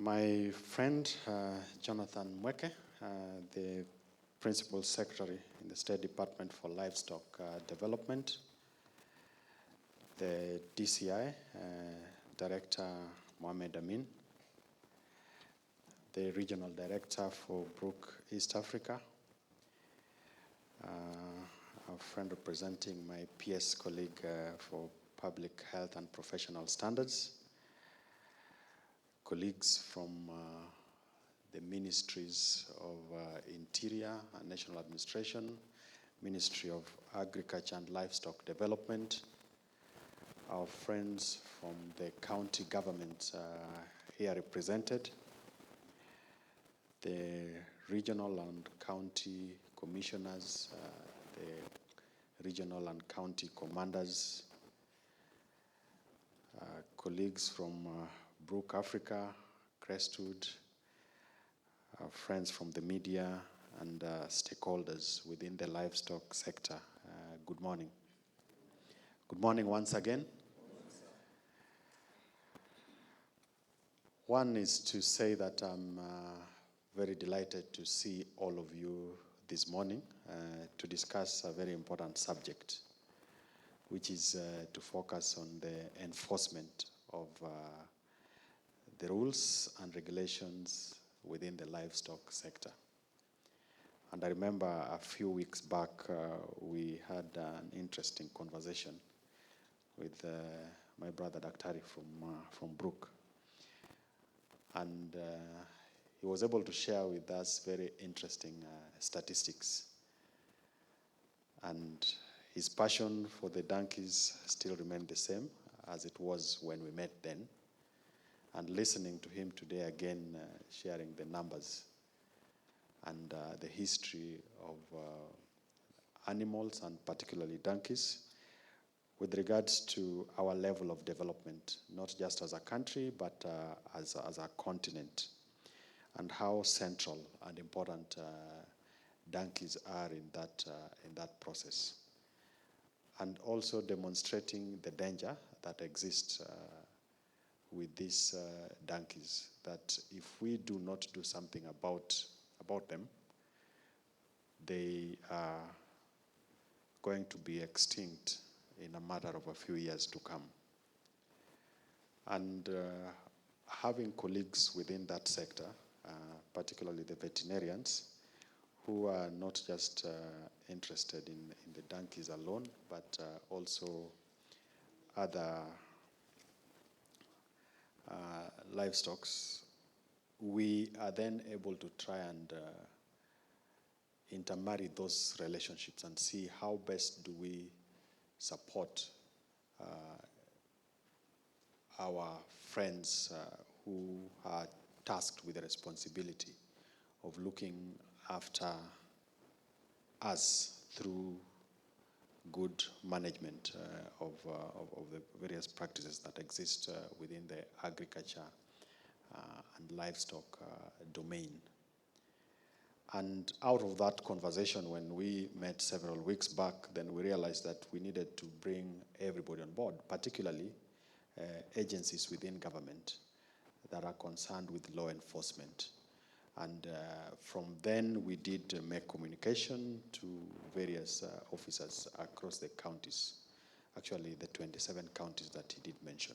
My friend, Jonathan Mweke, the Principal Secretary in the State Department for Livestock Development, the DCI, Director Mohamed Amin, the Regional Director for Brook East Africa, a friend representing my PS colleague for Public Health and Professional Standards, colleagues from the ministries of Interior and National Administration, Ministry of Agriculture and Livestock Development, our friends from the county government here represented, the regional and county commissioners, the regional and county commanders, colleagues from Brook Africa, Crestwood, friends from the media, and stakeholders within the livestock sector. Good morning. Good morning once again. One is to say that I'm very delighted to see all of you this morning to discuss a very important subject, which is to focus on the enforcement of the rules and regulations within the livestock sector. And I remember a few weeks back, we had an interesting conversation with my brother Dr. from Brook. And he was able to share with us very interesting statistics. And his passion for the donkeys still remained the same as it was when we met then. And listening to him today again, sharing the numbers and the history of animals and particularly donkeys with regards to our level of development, not just as a country, but as a continent, and how central and important donkeys are in that process. And also demonstrating the danger that exists with these donkeys, that if we do not do something about them, they are going to be extinct in a matter of a few years to come. And having colleagues within that sector, particularly the veterinarians, who are not just interested in the donkeys alone, but also other livestock, we are then able to try and intermarry those relationships and see how best do we support our friends who are tasked with the responsibility of looking after us through good management of the various practices that exist within the agriculture and livestock domain. And out of that conversation, when we met several weeks back, then we realized that we needed to bring everybody on board, particularly agencies within government that are concerned with law enforcement. And from then, we did make communication to various officers across the counties, actually the 27 counties that he did mention.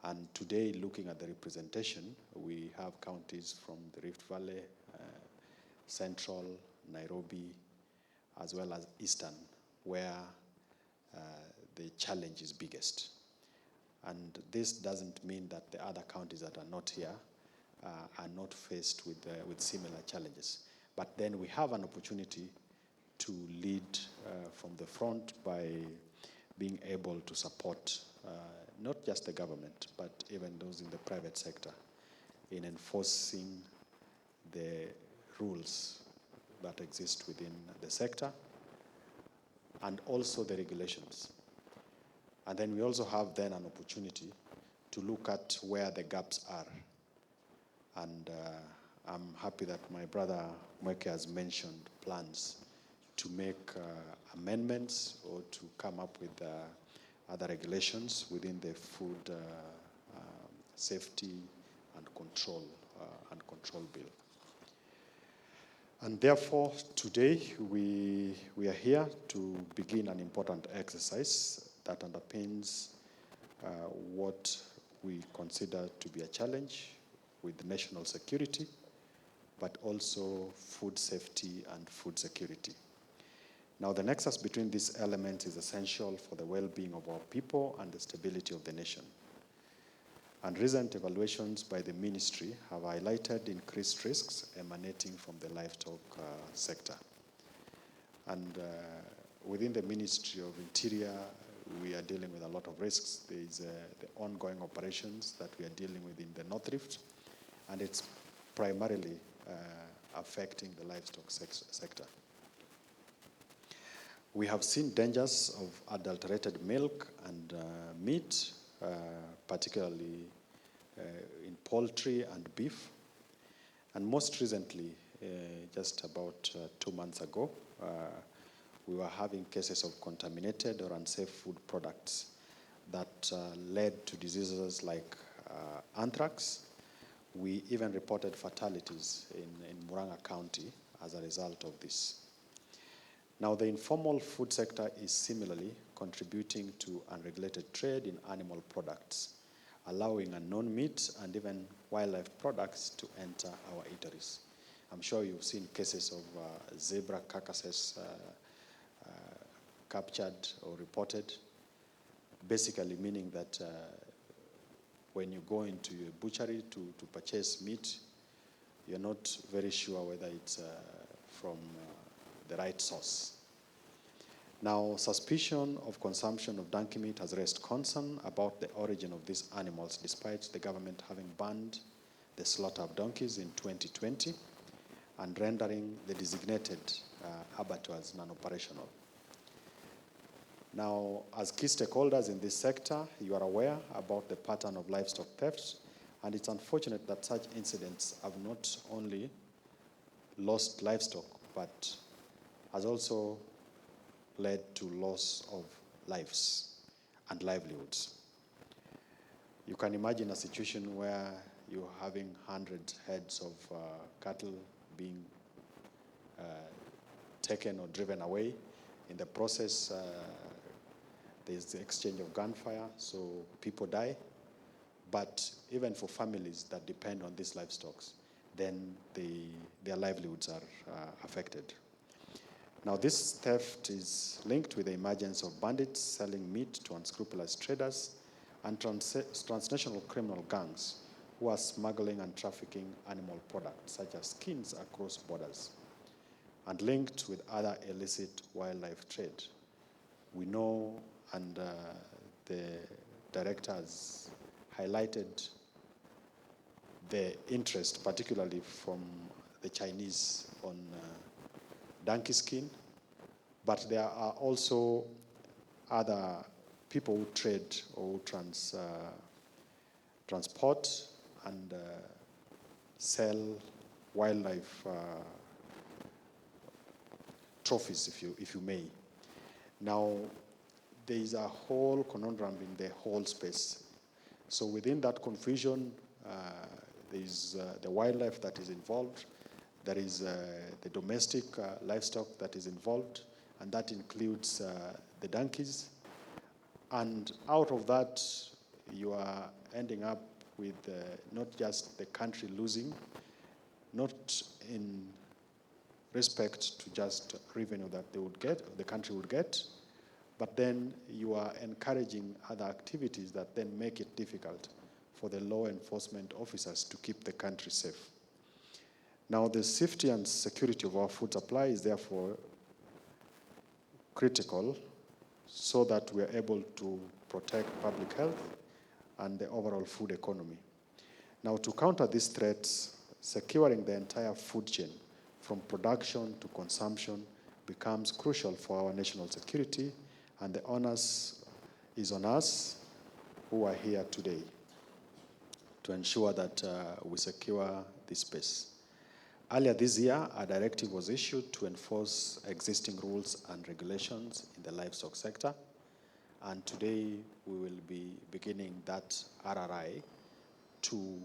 And today, looking at the representation, we have counties from the Rift Valley, Central, Nairobi, as well as Eastern, where the challenge is biggest. And this doesn't mean that the other counties that are not here are not faced with similar challenges. But then we have an opportunity to lead from the front by being able to support not just the government, but even those in the private sector in enforcing the rules that exist within the sector and also the regulations. And then we also have then an opportunity to look at where the gaps are. And I'm happy that my brother Mweke has mentioned plans to make amendments or to come up with other regulations within the food safety and Control Bill. And therefore, today we are here to begin an important exercise that underpins what we consider to be a challenge with national security, but also food safety and food security. Now, the nexus between these elements is essential for the well-being of our people and the stability of the nation. And recent evaluations by the ministry have highlighted increased risks emanating from the livestock sector. And within the Ministry of Interior, we are dealing with a lot of risks. There is the ongoing operations that we are dealing with in the North Rift, and it's primarily affecting the livestock sector. We have seen dangers of adulterated milk and meat, particularly in poultry and beef. And most recently, just about 2 months ago, we were having cases of contaminated or unsafe food products that led to diseases like anthrax. We even reported fatalities in Murang'a County as a result of this. Now, the informal food sector is similarly contributing to unregulated trade in animal products, allowing unknown meat and even wildlife products to enter our eateries. I'm sure you've seen cases of zebra carcasses captured or reported, basically meaning that when you go into a butchery to purchase meat, you're not very sure whether it's from the right source. Now, suspicion of consumption of donkey meat has raised concern about the origin of these animals, despite the government having banned the slaughter of donkeys in 2020 and rendering the designated abattoirs non-operational. Now, as key stakeholders in this sector, you are aware about the pattern of livestock theft, and it's unfortunate that such incidents have not only lost livestock, but has also led to loss of lives and livelihoods. You can imagine a situation where you're having 100 heads of cattle being taken or driven away. In the process, there's the exchange of gunfire, so people die. But even for families that depend on these livestock, then their livelihoods are affected. Now, this theft is linked with the emergence of bandits selling meat to unscrupulous traders and transnational criminal gangs who are smuggling and trafficking animal products, such as skins, across borders, and linked with other illicit wildlife trade. We know, and the director has highlighted the interest, particularly from the Chinese, on donkey skin, but there are also other people who trade or who transport and sell wildlife trophies, if you may. Now, there is a whole conundrum in the whole space. So within that confusion, there is the wildlife that is involved. There is the domestic livestock that is involved, and that includes the donkeys. And out of that, you are ending up with not just the country losing, not in respect to just revenue that they would get, the country would get, but then you are encouraging other activities that then make it difficult for the law enforcement officers to keep the country safe. Now, the safety and security of our food supply is therefore critical so that we are able to protect public health and the overall food economy. Now, to counter these threats, securing the entire food chain from production to consumption becomes crucial for our national security, and the onus is on us who are here today to ensure that we secure this space. Earlier this year, a directive was issued to enforce existing rules and regulations in the livestock sector, and today we will be beginning that RRI to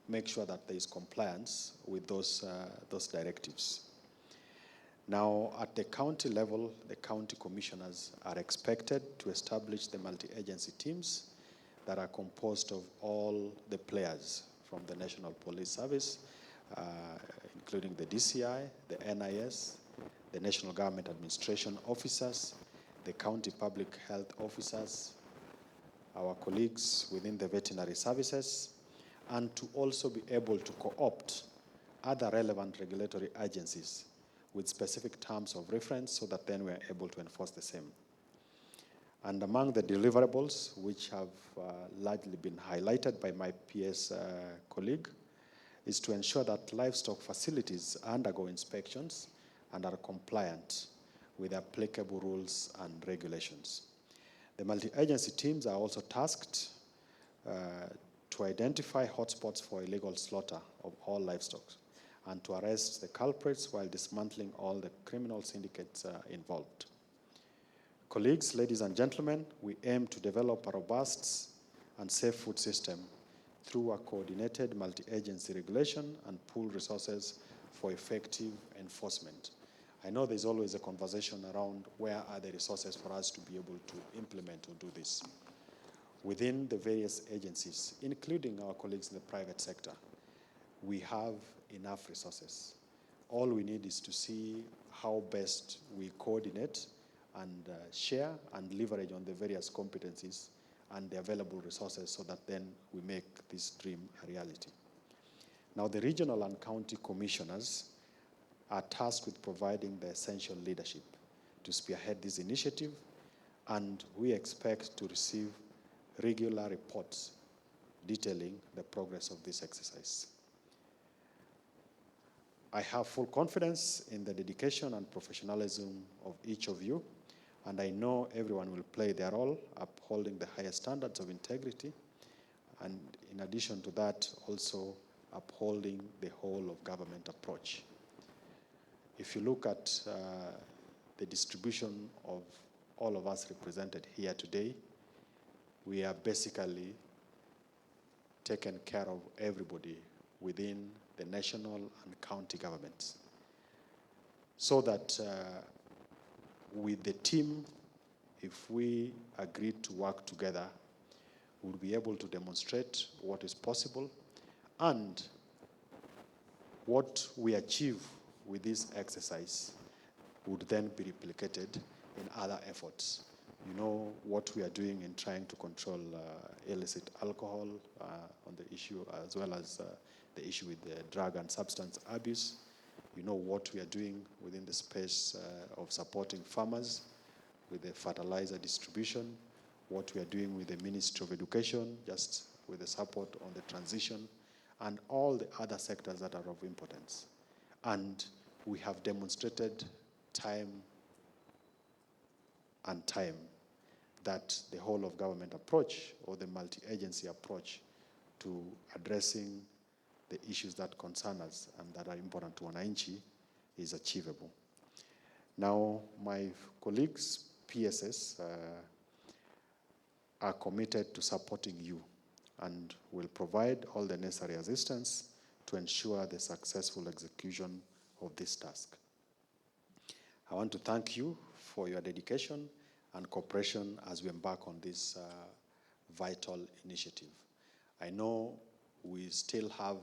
make sure that there is compliance with those directives. Now, at the county level, the county commissioners are expected to establish the multi-agency teams that are composed of all the players from the National Police Service, including the DCI, the NIS, the National Government Administration officers, the county public health officers, our colleagues within the veterinary services, and to also be able to co-opt other relevant regulatory agencies with specific terms of reference so that then we are able to enforce the same. And among the deliverables, which have largely been highlighted by my PS colleague, is to ensure that livestock facilities undergo inspections and are compliant with applicable rules and regulations. The multi-agency teams are also tasked to identify hotspots for illegal slaughter of all livestock and to arrest the culprits while dismantling all the criminal syndicates involved. Colleagues, ladies and gentlemen, we aim to develop a robust and safe food system through a coordinated multi-agency regulation and pool resources for effective enforcement. I know there's always a conversation around where are the resources for us to be able to implement or do this. Within the various agencies, including our colleagues in the private sector, we have enough resources. All we need is to see how best we coordinate and share and leverage on the various competencies and the available resources so that then we make this dream a reality. Now, the regional and county commissioners are tasked with providing the essential leadership to spearhead this initiative, and we expect to receive regular reports detailing the progress of this exercise. I have full confidence in the dedication and professionalism of each of you, and I know everyone will play their role upholding the highest standards of integrity, and in addition to that, also upholding the whole of government approach. If you look at the distribution of all of us represented here today, we are basically taken care of everybody within the national and county governments. So that with the team, if we agree to work together, we'll be able to demonstrate what is possible, and what we achieve with this exercise would then be replicated in other efforts. You know what we are doing in trying to control illicit alcohol on the issue, as well as the issue with the drug and substance abuse. You know what we are doing within the space of supporting farmers with the fertilizer distribution, what we are doing with the Ministry of Education, just with the support on the transition, and all the other sectors that are of importance. And we have demonstrated time and time that the whole of government approach, or the multi-agency approach to addressing the issues that concern us and that are important to wananchi, is achievable. Now, my colleagues, PSS, are committed to supporting you and will provide all the necessary assistance to ensure the successful execution of this task. I want to thank you for your dedication and cooperation as we embark on this vital initiative. I know we still have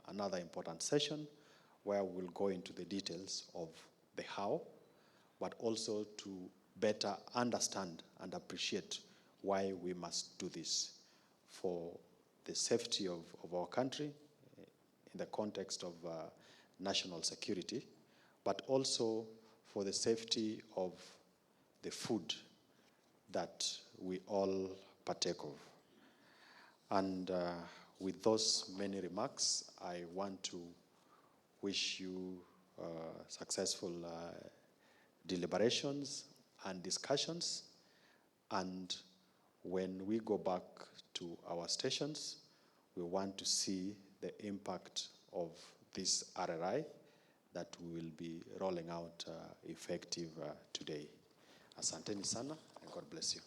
another important session where we'll go into the details of the how, but also to better understand and appreciate why we must do this for the safety of our country in the context of national security, but also for the safety of the food that we all partake of. And with those many remarks, I want to wish you successful deliberations and discussions. And when we go back to our stations, we want to see the impact of this RRI that we will be rolling out effective today. Asanteni sana, and God bless you.